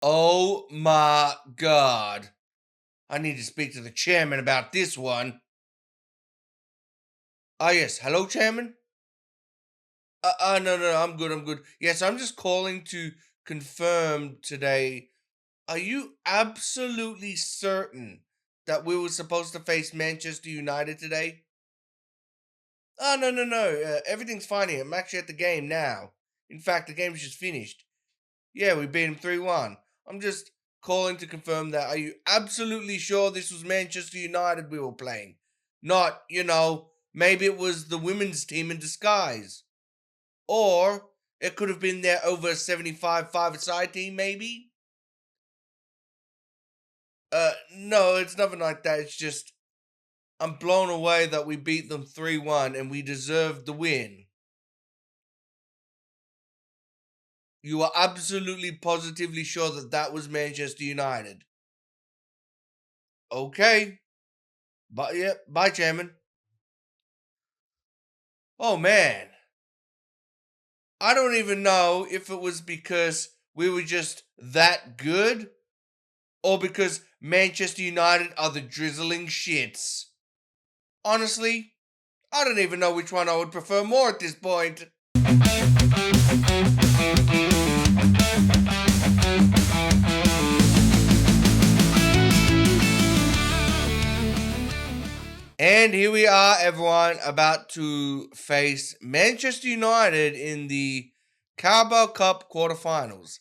Oh my God. I need to speak to the chairman about this one. Ah, yes. Hello, chairman? No, I'm good, I'm good. Yes, I'm just calling to confirm today. Are you absolutely certain that we were supposed to face Manchester United today? Oh, no. Everything's fine here. I'm actually at the game now. In fact, the game's just finished. Yeah, we beat him 3-1. I'm just calling to confirm that. Are you absolutely sure this was Manchester United we were playing? Not, maybe it was the women's team in disguise. Or it could have been their over 75 five-a-side team, maybe? No, it's nothing like that. It's just, I'm blown away that we beat them 3-1 and we deserved the win. You are absolutely positively sure that that was Manchester United. Okay. Bye, yeah, bye, Chairman. Oh man, I don't even know if it was because we were just that good or because Manchester United are the drizzling shits. Honestly, I don't even know which one I would prefer more at this point. And here we are, everyone, about to face Manchester United in the Carabao Cup quarterfinals.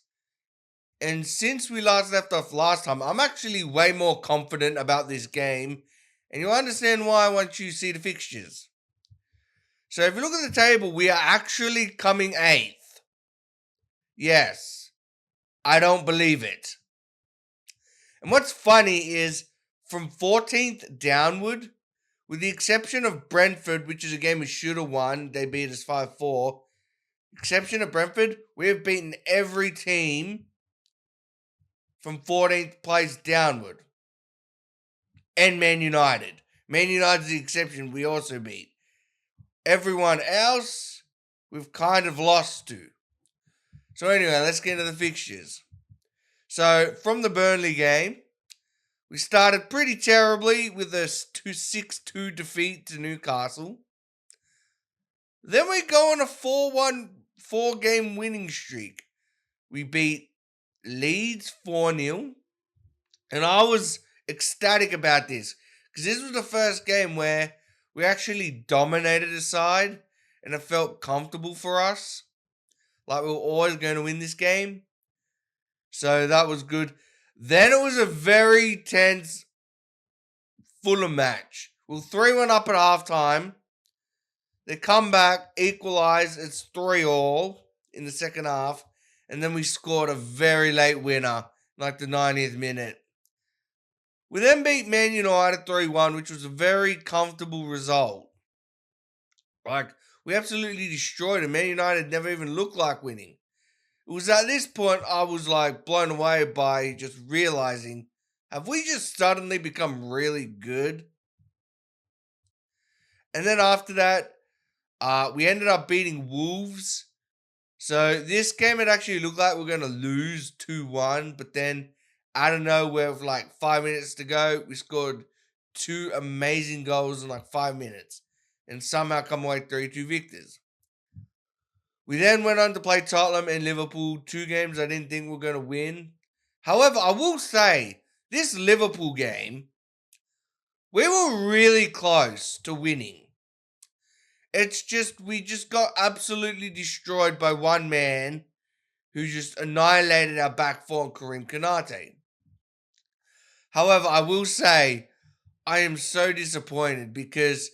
And since we last left off last time, I'm actually way more confident about this game. And you'll understand why once you see the fixtures. So if you look at the table, we are actually coming 8th. Yes, I don't believe it. And what's funny is from 14th downward, with the exception of Brentford, which is a game we should have won, they beat us 5-4. Exception of Brentford, we have beaten every team from 14th place downward. And Man United. Man United's the exception we also beat. Everyone else, we've kind of lost to. So anyway, let's get into the fixtures. So from the Burnley game, we started pretty terribly with a 6-2 defeat to Newcastle. Then we go on a 4-1 4-game winning streak. We beat Leeds 4-0. And I was ecstatic about this because this was the first game where we actually dominated the side and it felt comfortable for us. Like we were always going to win this game. So that was good. Then it was a very tense Fulham match. We were 3-1 up at halftime. They come back, equalize. It's 3-all in the second half. And then we scored a very late winner, like the 90th minute. We then beat Man United 3-1, which was a very comfortable result. Like, we absolutely destroyed them. Man United never even looked like winning. It was at this point I was like blown away by just realizing, have we just suddenly become really good? And then after that, we ended up beating Wolves. So this game, it actually looked like we are going to lose 2-1, but then out of nowhere, with like 5 minutes to go, we scored 2 amazing goals in like 5 minutes and somehow come away 3-2 victors. We then went on to play Tottenham and Liverpool, 2 games I didn't think we were going to win. However, I will say, this Liverpool game, we were really close to winning. It's just, we just got absolutely destroyed by one man who just annihilated our back four, Karim Konate. However, I will say, I am so disappointed because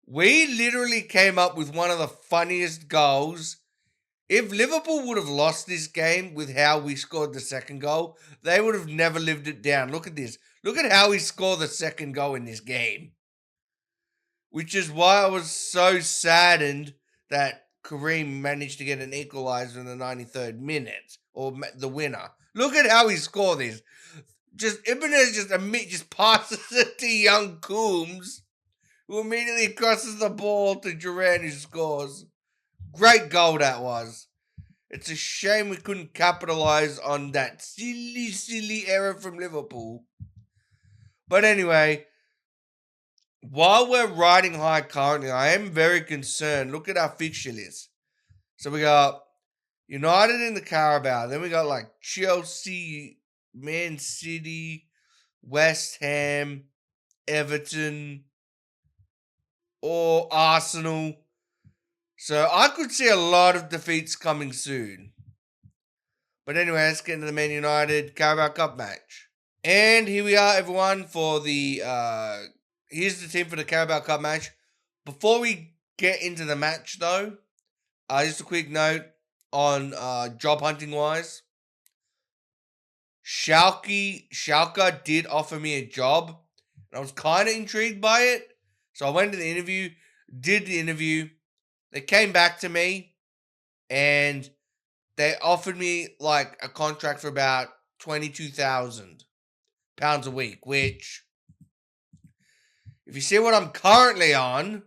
we literally came up with one of the funniest goals. If Liverpool would have lost this game with how we scored the second goal, they would have never lived it down. Look at this. Look at how we scored the second goal in this game. Which is why I was so saddened that Kareem managed to get an equaliser in the 93rd minute, or the winner. Look at how he scored this. Just Ibanez just passes it to young Coombs, who immediately crosses the ball to Duran, who scores. Great goal that was. It's a shame we couldn't capitalize on that silly error from Liverpool. But anyway, while we're riding high currently, I am very concerned. Look at our fixture list. So we got United in the Carabao. Then we got like Chelsea, Man City, West Ham, Everton, or Arsenal. So I could see a lot of defeats coming soon. But anyway, let's get into the Man United Carabao Cup match. And here we are, everyone, for the here's the team for the Carabao Cup match. Before we get into the match, though, just a quick note on job hunting wise. Schalke did offer me a job, and I was kind of intrigued by it. So I went to the interview, did the interview. They came back to me, and they offered me like a contract for about £22,000 a week, which, if you see what I'm currently on,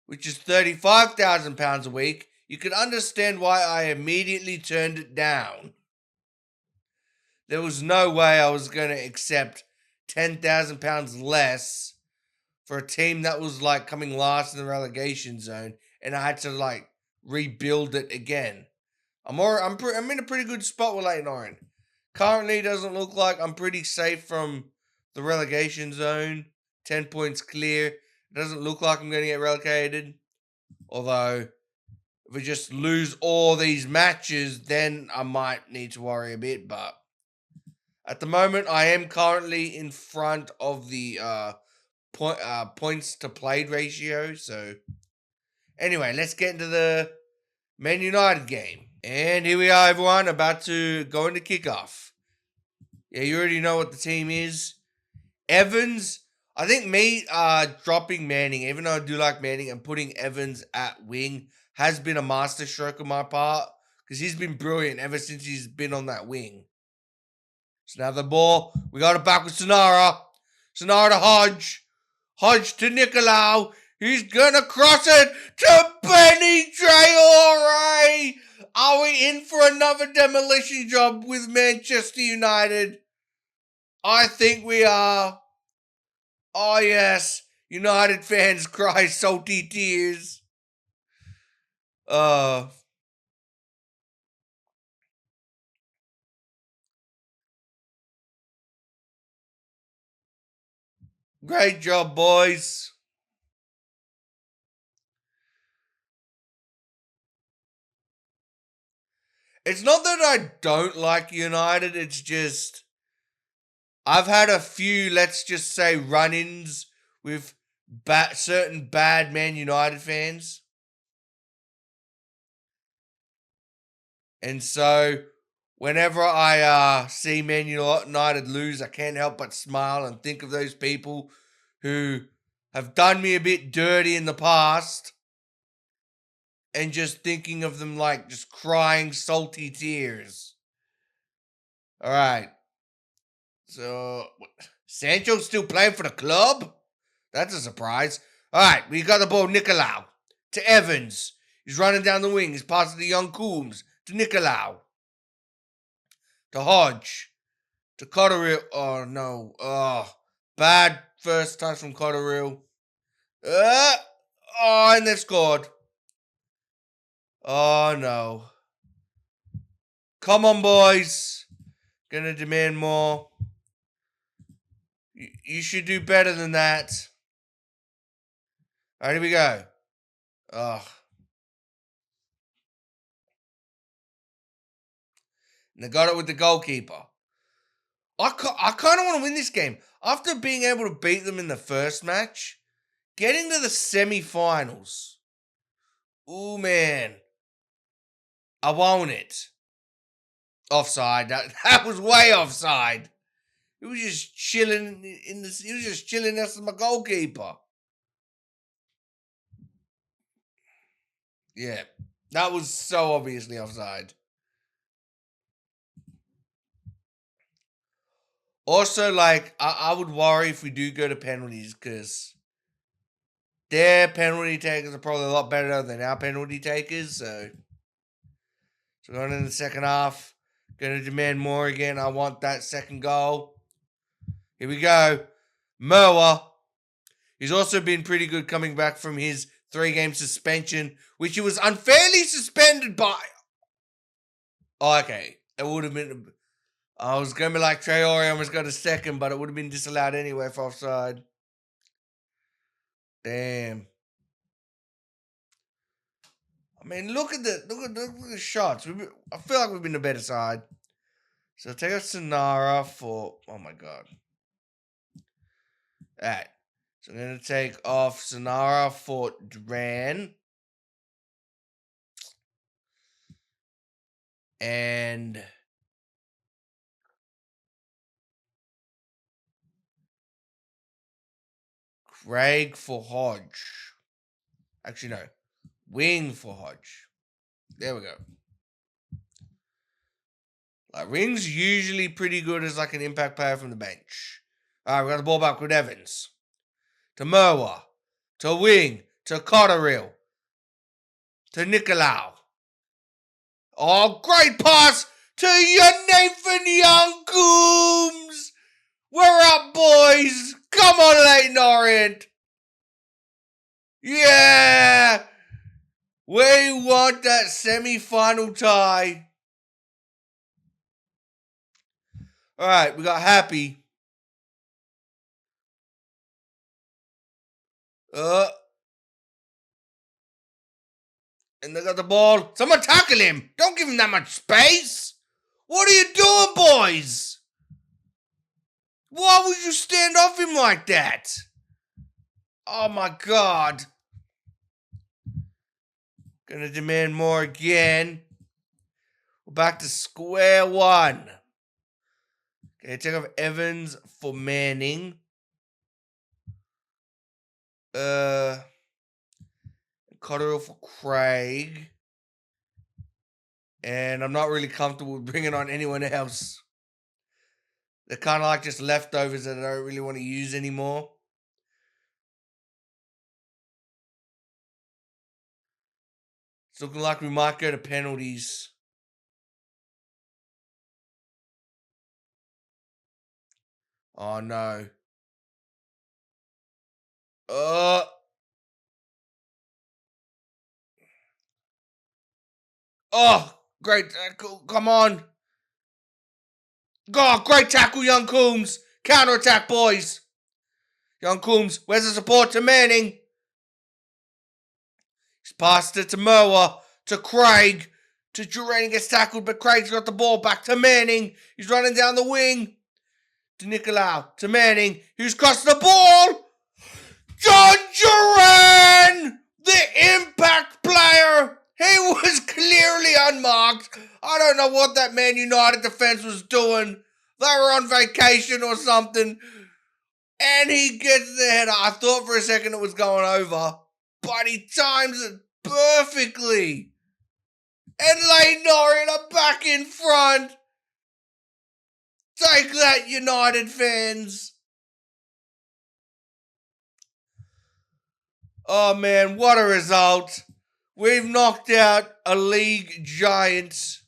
which is £35,000 a week, you can understand why I immediately turned it down. There was no way I was going to accept £10,000 less for a team that was like coming last in the relegation zone, and I had to like rebuild it again. I'm in a pretty good spot with Leyton Orient. Currently, doesn't look like I'm pretty safe from the relegation zone. 10 points clear. It doesn't look like I'm going to get relegated. Although, if we just lose all these matches, then I might need to worry a bit. But at the moment, I am currently in front of the points to played ratio. So, anyway, let's get into the Man United game. And here we are, everyone, about to go into kickoff. Yeah, you already know what the team is. Evans, I think me dropping Manning, even though I do like Manning, and putting Evans at wing has been a masterstroke on my part, because he's been brilliant ever since he's been on that wing. So now the ball, we got it back with Sonara. Sonara to Hodge. Hodge to Nicolau. He's gonna cross it to Benny Traore. Are we in for another demolition job with Manchester United? I think we are. Oh yes, United fans cry salty tears. Great job, boys. It's not that I don't like United, it's just I've had a few, let's just say, run-ins with certain bad Man United fans. And so, whenever I see Man United lose, I can't help but smile and think of those people who have done me a bit dirty in the past, and just thinking of them like just crying salty tears. All right. So, Sancho's still playing for the club? That's a surprise. All right, we got the ball. Nicolau to Evans. He's running down the wing. He's passing to young Coombs. To Nicolau. To Hodge. To Cotterill. Oh, no. Oh, bad first touch from Cotterill. And they've scored. Oh, no. Come on, boys. Gonna demand more. You should do better than that. All right, here we go. And they got it with the goalkeeper. I kind of want to win this game. After being able to beat them in the first match, getting to the semi-finals. Ooh, man. I want it. Offside. That was way offside. He was just chilling he was just chilling next to my goalkeeper. Yeah. That was so obviously offside. Also, like, I would worry if we do go to penalties, because their penalty takers are probably a lot better than our penalty takers, so So going in the second half. Going to demand more again. I want that second goal. Here we go. Moa. He's also been pretty good coming back from his 3-game suspension, which he was unfairly suspended by. Oh, okay. It would have been. I was going to be like Traore almost got a second, but it would have been disallowed anyway for offside. Damn. I mean, look at the shots. I feel like we've been the better side. So take out Sonara for. Oh my god. Alright. So I'm going to take off Sonara for Duran. And Craig for Hodge. Actually, no. Wing for Hodge. There we go. Like, Ring's usually pretty good as like an impact player from the bench. Alright, we got the ball back with Evans. To Merwa. To Wing. To Cotterill. To Nicolau. Oh, great pass to your Nathan Young Coombs. We're up, boys. Come on, Leighton Orient. Yeah. We want that semi-final tie. All right, we got Happy. And they got the ball. Someone tackle him. Don't give him that much space. What are you doing, boys? Why would you stand off him like that? Oh, my God. Gonna demand more again. We're back to square one. Okay, take off Evans for Manning. Cotterill for Craig. And I'm not really comfortable with bringing on anyone else. They're kind of like just leftovers that I don't really want to use anymore. It's looking like we might go to penalties. Oh, no. Oh, great tackle. Come on. Oh, great tackle, Young Coombs. Counter-attack, boys. Young Coombs, where's the support to Manning? He's passed it to Moa, to Craig, to Duran, gets tackled, but Craig's got the ball back to Manning. He's running down the wing. To Nicolau, to Manning, who's crossed the ball. John Duran, the impact player. He was clearly unmarked. I don't know what that Man United defense was doing. They were on vacation or something. And he gets the header. I thought for a second it was going over. But he times it perfectly. And Leighton Orient are back in front. Take that, United fans. Oh, man, what a result. We've knocked out a league giant.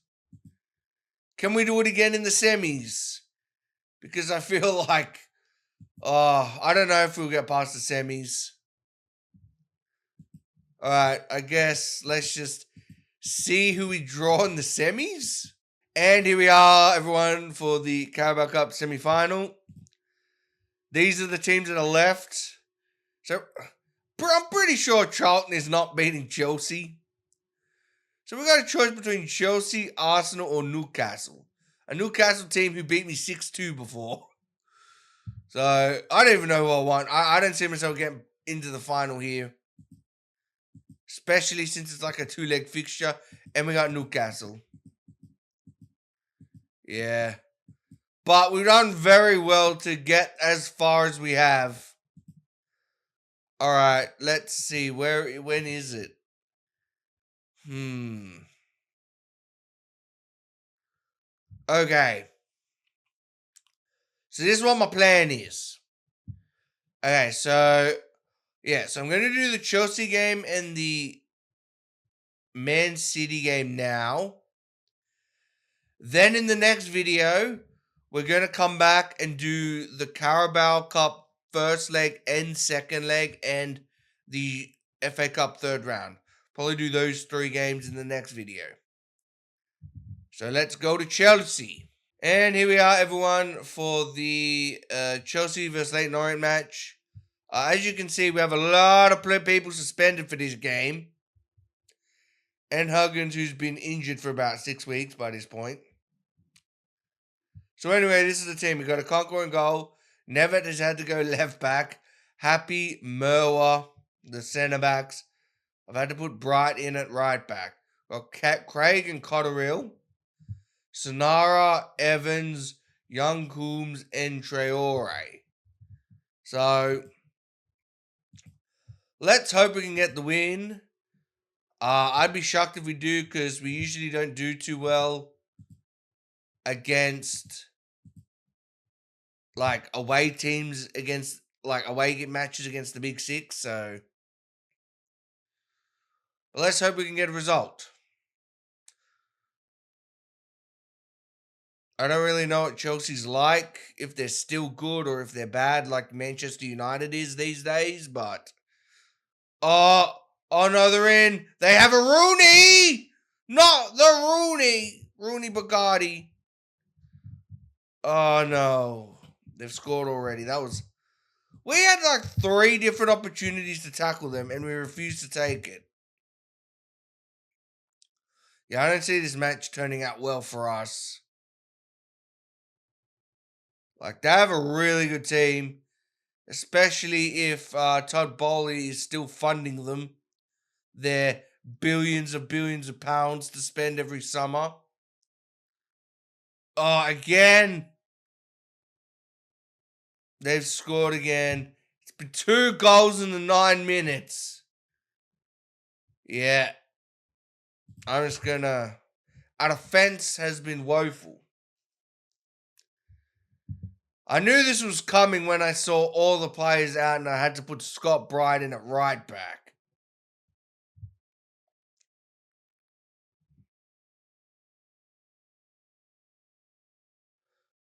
Can we do it again in the semis? Because I feel like, I don't know if we'll get past the semis. All right, I guess let's just see who we draw in the semis. And here we are, everyone, for the Carabao Cup semi-final. These are the teams that are left. So, I'm pretty sure Charlton is not beating Chelsea. So we got a choice between Chelsea, Arsenal, or Newcastle. A Newcastle team who beat me 6-2 before. So I don't even know who I want. I don't see myself getting into the final here. Especially since it's like a 2-leg fixture. And we got Newcastle. Yeah. But we've done very well to get as far as we have. Alright, let's see. When is it? Okay. So this is what my plan is. Okay, so so I'm going to do the Chelsea game and the Man City game now. Then in the next video, we're going to come back and do the Carabao Cup first leg and second leg and the FA Cup third round. Probably do those 3 games in the next video. So let's go to Chelsea. And here we are, everyone, for the Chelsea vs Leyton Orient match. As you can see, we have a lot of people suspended for this game. And Huggins, who's been injured for about 6 weeks by this point. So anyway, this is the team. We got a Conqueror in goal. Nevet has had to go left back. Happy, Merwa, the centre backs. I've had to put Bright in at right back. Got Craig and Cotterill. Sonara, Evans, Young Coombs, and Traore. So let's hope we can get the win. I'd be shocked if we do, because we usually don't do too well against like away teams, against like away matches against the Big Six. So let's hope we can get a result. I don't really know what Chelsea's like, if they're still good or if they're bad like Manchester United is these days, but oh no, they're in. They have a Rooney! Not the Rooney Bugatti. Oh no. They've scored already. We had like 3 different opportunities to tackle them and we refused to take it. Yeah, I don't see this match turning out well for us. Like, they have a really good team, especially if Todd Bowley is still funding them their billions of pounds to spend every summer. Oh, again. They've scored again. It's been 2 goals in the 9 minutes. Yeah. I'm just gonna... Our defense has been woeful. I knew this was coming when I saw all the players out and I had to put Scott Bright in at right back.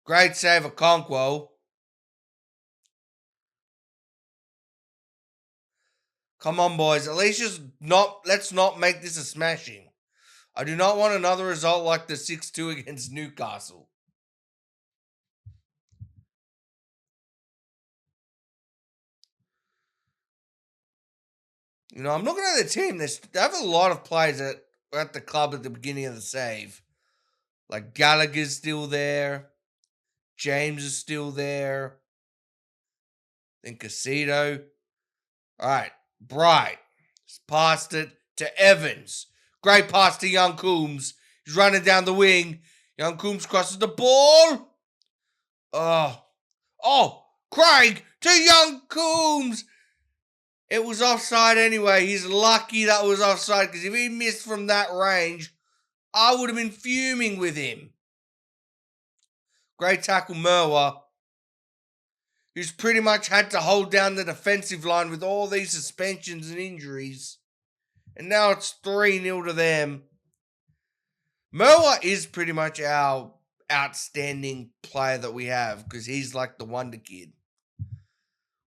Great save of Conquo. Come on, boys. At least let's not make this a smashing. I do not want another result like the 6-2 against Newcastle. You know, I'm looking at the team. They have a lot of players that were at the club at the beginning of the save. Like Gallagher's still there. James is still there. Then Casito. All right. Bright. Passed it to Evans. Great pass to Young Coombs. He's running down the wing. Young Coombs crosses the ball. Oh, Craig to Young Coombs. It was offside anyway. He's lucky that was offside, because if he missed from that range, I would have been fuming with him. Great tackle, Merwa, who's pretty much had to hold down the defensive line with all these suspensions and injuries. And now it's 3-0 to them. Merwa is pretty much our outstanding player that we have, because he's like the wonder kid.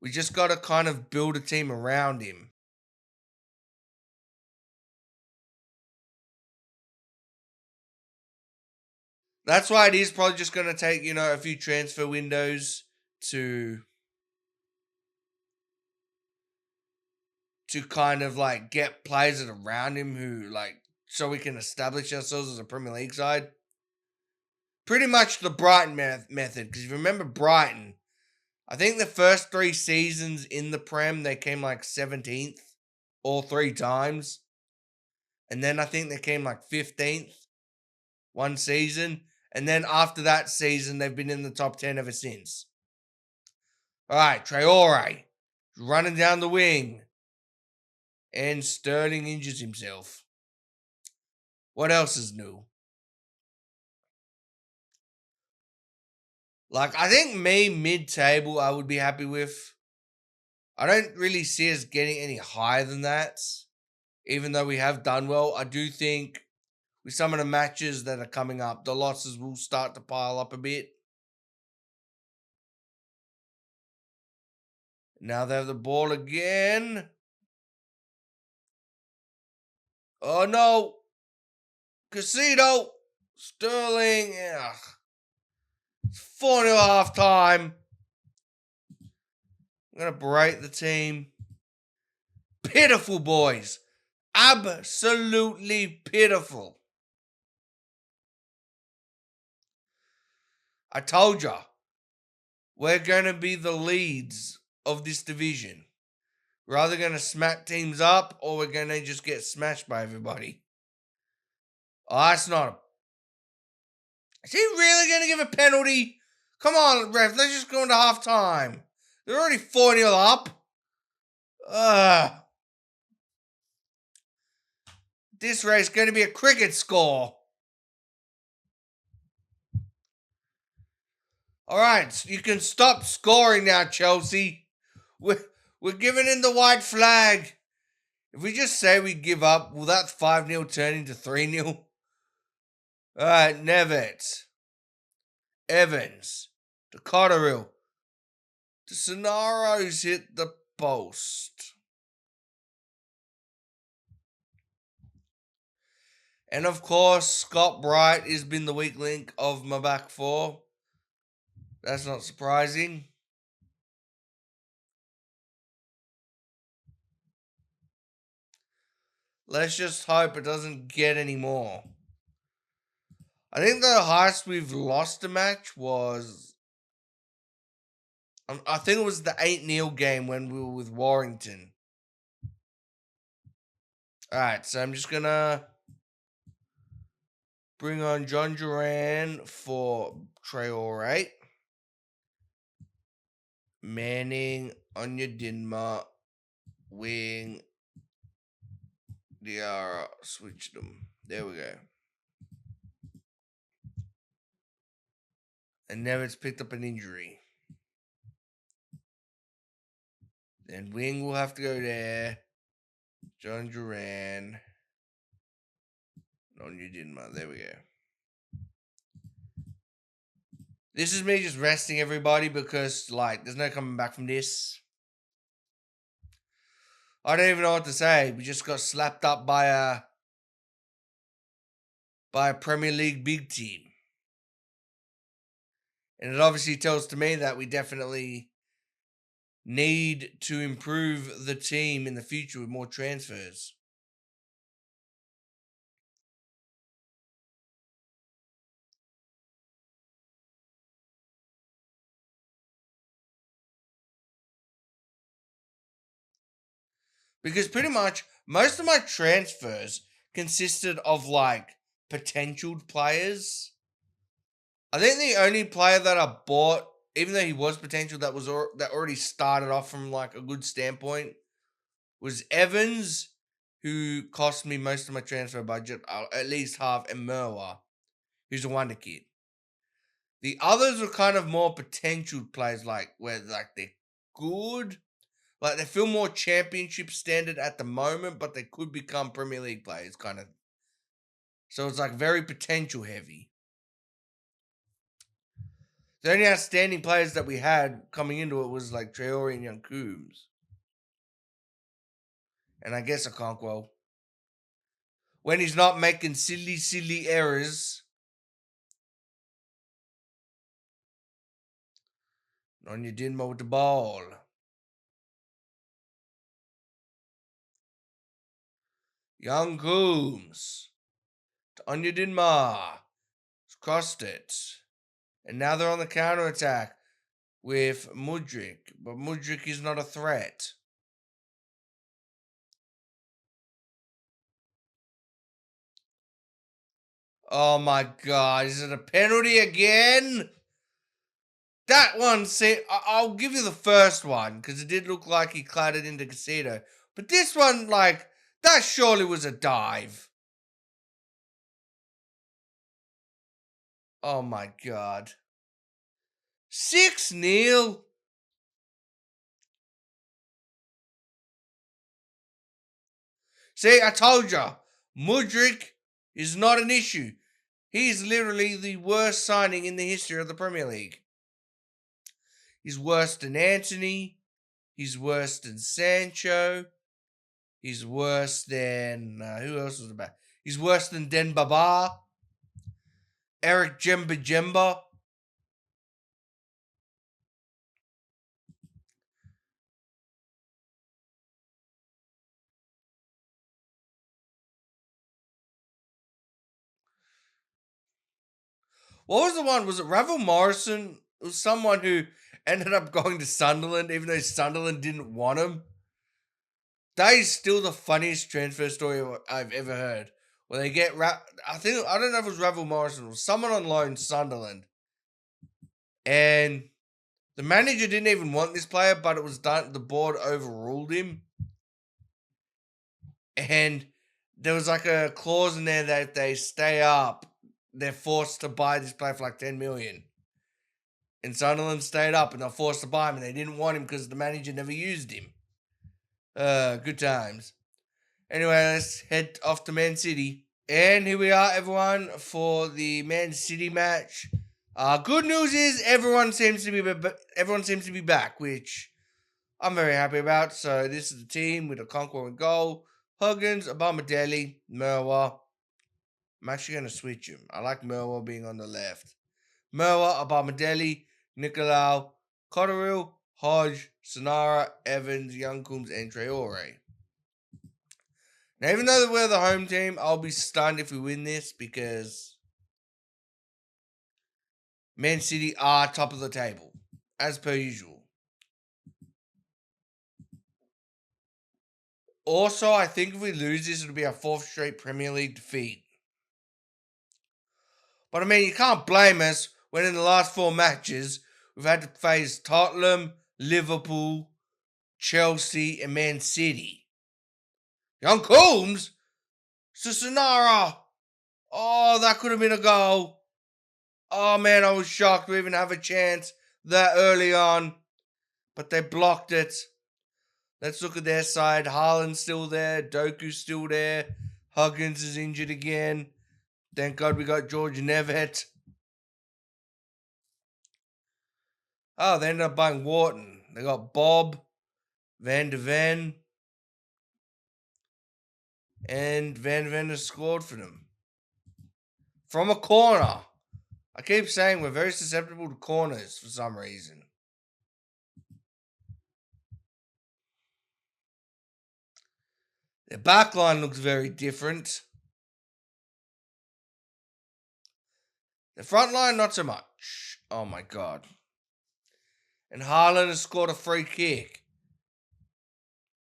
We just got to kind of build a team around him. That's why it is probably just going to take, a few transfer windows to kind of like get players that are around him who so we can establish ourselves as a Premier League side. Pretty much the Brighton method, because if you remember Brighton, I think the first 3 seasons in the Prem, they came like 17th all 3 times. And then I think they came like 15th one season. And then after that season, they've been in the top 10 ever since. All right, Traore running down the wing. And Sterling injures himself. What else is new? Like, I think mid-table I would be happy with. I don't really see us getting any higher than that. Even though we have done well, I do think with some of the matches that are coming up. The losses will start to pile up a bit. Now they have the ball again. Oh no! Casino! Sterling! Ugh. It's 4-0 half time. I'm going to berate the team. Pitiful, boys. Absolutely pitiful. I told ya. We're going to be the leads of this division. We're either going to smack teams up or we're going to just get smashed by everybody. Oh, that's not. Is he really going to give a penalty? Come on, ref. Let's just go into halftime. They're already 4-0 up. This race is going to be a cricket score. All right, you can stop scoring now, Chelsea. We're giving in the white flag. If we just say we give up, will that 5-0 turn into 3-0? All right, Neves, Evans, the Cotterill, the Sonaros hit the post. And of course, Scott Bright has been the weak link of my back four. That's not surprising. Let's just hope it doesn't get any more. I think the highest we've lost a match was, I think it was the 8-0 game when we were with Warrington. Alright, so I'm just going to bring on John Duran for Traore. Manning, Anya Dinma, Wing, Diarra, switch them. There we go. And Neves picked up an injury. Then Wing will have to go there. John Duran. Anya Dinma, there we go. This is me just resting everybody because, there's no coming back from this. I don't even know what to say. We just got slapped up by a Premier League big team. And it obviously tells to me that we definitely need to improve the team in the future with more transfers. Because pretty much most of my transfers consisted of potential players. I think the only player that I bought, even though he was potential, that already started off from a good standpoint, was Evans, who cost me most of my transfer budget, at least half, and Merwa, who's a wonder kid. The others were kind of more potential players, where they're good. They feel more championship standard at the moment, but they could become Premier League players, kind of. So it's very potential heavy. The only outstanding players that we had coming into it was Traore and Young Coombs. And I guess Okonkwo. When he's not making silly errors. On your Dinmo with the ball. Young Coombs. To Anya Dinma. Crossed it. And now they're on the counter attack with Mudryk. But Mudryk is not a threat. Oh my God. Is it a penalty again? That one, I'll give you the first one because it did look like he clattered into Casino. But this one, that surely was a dive. Oh my God. 6-0. See, I told ya. Mudryk is not an issue. He is literally the worst signing in the history of the Premier League. He's worse than Anthony. He's worse than Sancho. He's worse than who else was about? He's worse than Den Baba, Eric Jemba Jemba. What was the one? Was it Ravel Morrison? It was someone who ended up going to Sunderland, even though Sunderland didn't want him. That is still the funniest transfer story I've ever heard. Where they get I don't know if it was Ravel Morrison, it was someone on loan Sunderland, and the manager didn't even want this player, but it was done. The board overruled him, and there was like a clause in there that if they stay up, they're forced to buy this player for like 10 million. And Sunderland stayed up, and they're forced to buy him, and they didn't want him because the manager never used him. Good times. Anyway, let's head off to Man City. And here we are, everyone, for the Man City match. Good news is everyone seems to be back, which I'm very happy about. So this is the team with a Conqueror in goal: Huggins, Abamadeli, Merwa. I'm actually going to switch him. I like Merwa being on the left. Merwa, Abamadeli, Nicolau, Cotterill, Hodge, Sonara, Evans, Youngcoombs, and Traore. Now, even though we're the home team, I'll be stunned if we win this because Man City are top of the table, as per usual. Also, I think if we lose this, it'll be our fourth straight Premier League defeat. But I mean, you can't blame us when in the last 4 matches, we've had to face Tottenham, Liverpool, Chelsea, and Man City. Young Coombs? Sonara! Oh, that could have been a goal. Oh man, I was shocked we even have a chance that early on. But they blocked it. Let's look at their side. Haaland's still there. Doku's still there. Huggins is injured again. Thank God we got George Nevet. Oh, they ended up buying Wharton. They got Bob, Van de Ven, and Van de Ven has scored for them. From a corner. I keep saying we're very susceptible to corners for some reason. Their backline looks very different. The front line, not so much. Oh my God. And Haaland has scored a free kick.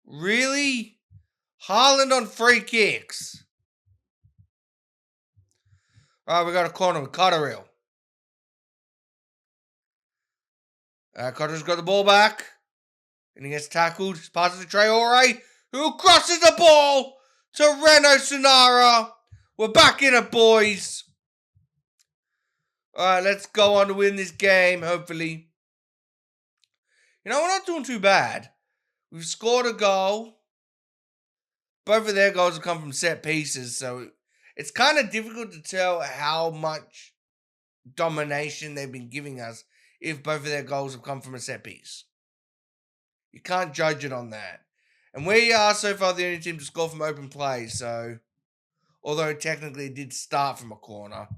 Really? Haaland on free kicks. Alright, we got a corner with Cotterill. Cotterill's got the ball back. And he gets tackled. He passes to Traore, who crosses the ball to Reno Sonara. We're back in it, boys. Alright, let's go on to win this game, hopefully. You know, we're not doing too bad. We've scored a goal. Both of their goals have come from set pieces, so it's kind of difficult to tell how much domination they've been giving us if both of their goals have come from a set piece. You can't judge it on that. And we are so far the only team to score from open play, so although technically it did start from a corner.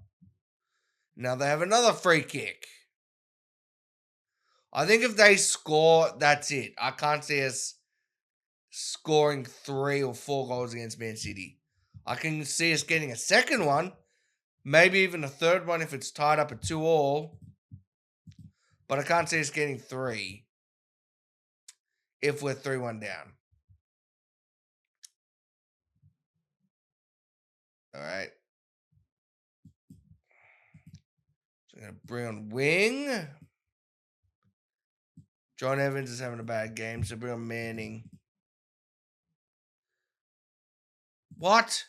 Now they have another free kick. I think if they score, that's it. I can't see us scoring 3 or 4 goals against Man City. I can see us getting a second one, maybe even a third one if it's tied up at 2-2. But I can't see us getting 3 if we're 3-1 down. All right. So I'm going to bring on wing. John Evans is having a bad game, so bring on Manning. What?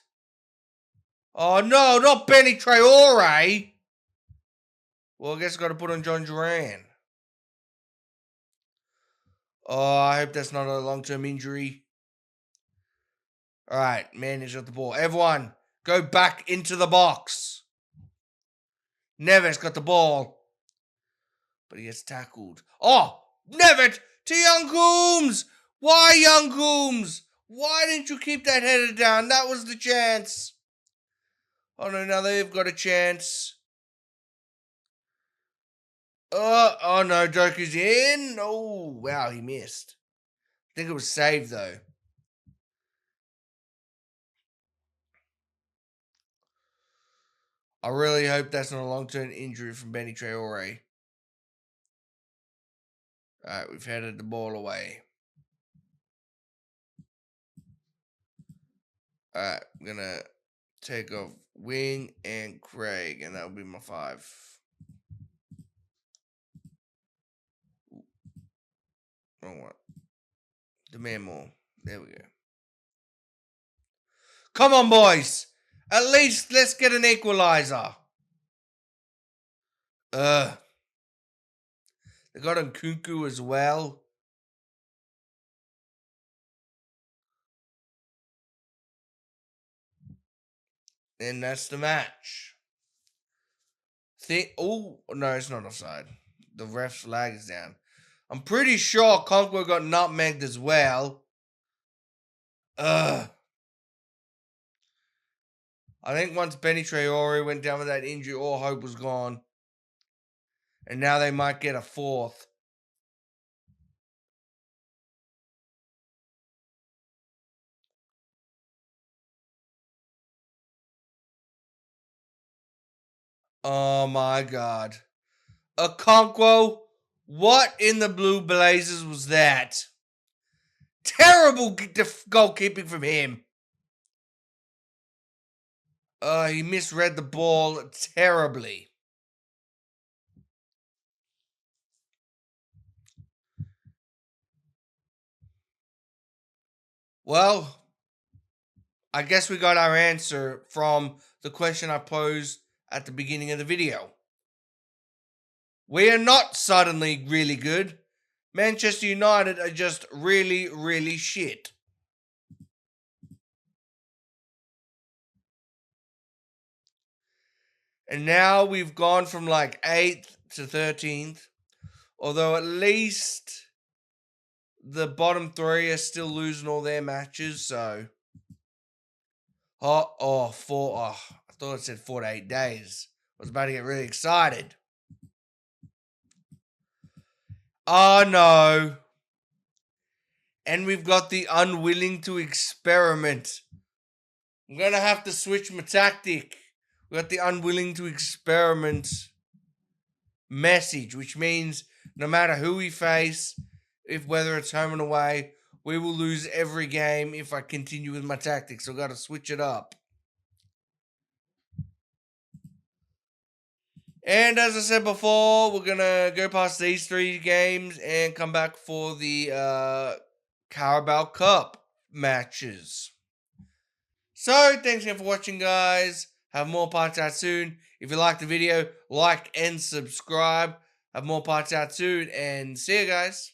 Oh, no, not Benny Traore. Well, I guess I've got to put on John Duran. Oh, I hope that's not a long-term injury. All right, Manning's got the ball. Everyone, Go back into the box. Neves got the ball. But he gets tackled. Oh, Nevitt to Young Coombs. Why Young Coombs? Why didn't you keep that header down? That was the chance. Oh no, now they've got a chance. Oh no, Joker's in. Oh, wow, he missed. I think it was saved though. I really hope that's not a long-term injury from Benny Traore. Alright, we've headed the ball away. Alright, I'm gonna take off Wing and Craig, and that'll be my 5. Wrong one. Demand more. There we go. Come on, boys. At least let's get an equalizer. They got Nkunku as well. And that's the match. Oh, no, it's not offside. The ref's flag is down. I'm pretty sure Conquer got nutmegged as well. I think once Benny Traore went down with that injury, all hope was gone. And now they might get a 4th. Oh my God. Okonkwo, what in the blue blazes was that? Terrible goalkeeping from him. He misread the ball terribly. Well, I guess we got our answer from the question I posed at the beginning of the video. We are not suddenly really good. Manchester United are just really, really shit. And now we've gone from like 8th to 13th. Although at least the bottom 3 are still losing all their matches, so. I thought it said 4 to 8 days. I was about to get really excited. Oh no. And we've got the unwilling to experiment. I'm going to have to switch my tactic. We got the unwilling to experiment message, which means no matter who we face, whether it's home and away, we will lose every game if I continue with my tactics. So I've got to switch it up. And as I said before, we're going to go past these 3 games and come back for the Carabao Cup matches. So, thanks again for watching, guys. Have more parts out soon. If you liked the video, like and subscribe. Have more parts out soon, and see you guys.